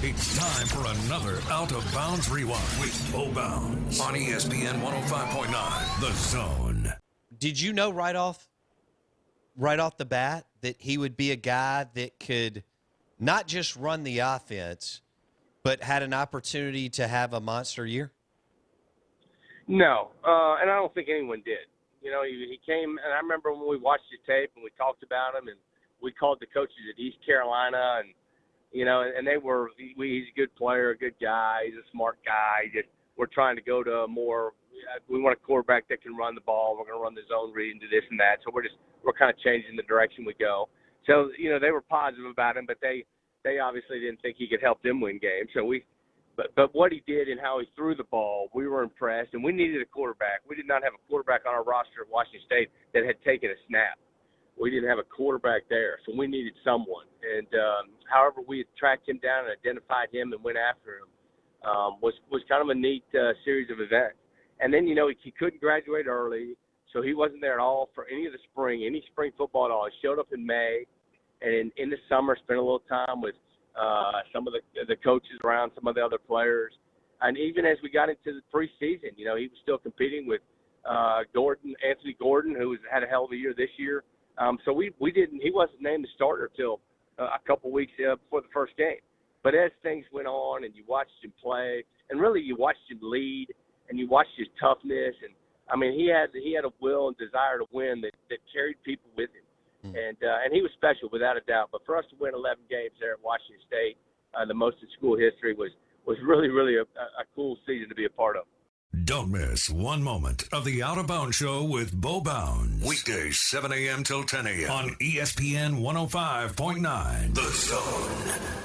It's time for another Out of Bounds Rewind with Bo Bounds on ESPN 105.9, The Zone. Did you know right off the bat that he would be a guy that could not just run the offense, but had an opportunity to have a monster year? No, and I don't think anyone did. You know, he came, and I remember when we watched his tape and we talked about him, and we called the coaches at East Carolina, and you know, and they were, he's a good player, a good guy, he's a smart guy. We're trying to go to a more, we want a quarterback that can run the ball. We're going to run the zone read and do this and that. So we're kind of changing the direction we go. So, you know, they were positive about him, but they obviously didn't think he could help them win games. So but what he did and how he threw the ball, we were impressed, and we needed a quarterback. We did not have a quarterback on our roster at Washington State that had taken a snap. We didn't have a quarterback there, so we needed someone. And however we had tracked him down and identified him and went after him was kind of a neat series of events. And then, you know, he couldn't graduate early, so he wasn't there at all for any spring football at all. He showed up in May, and in the summer spent a little time with some of the coaches around, some of the other players. And even as we got into the preseason, you know, he was still competing with Anthony Gordon, who had a hell of a year this year. So he wasn't named the starter till a couple weeks before the first game. But as things went on and you watched him play, and really you watched him lead, and you watched his toughness, and I mean he had a will and desire to win that carried people with him. And he was special without a doubt. But for us to win 11 games there at Washington State, the most in school history, was really, really a cool season to be a part of. Don't miss one moment of the Out of Bounds Show with Bo Bounds. Weekdays 7 a.m. till 10 a.m. on ESPN 105.9, The Zone.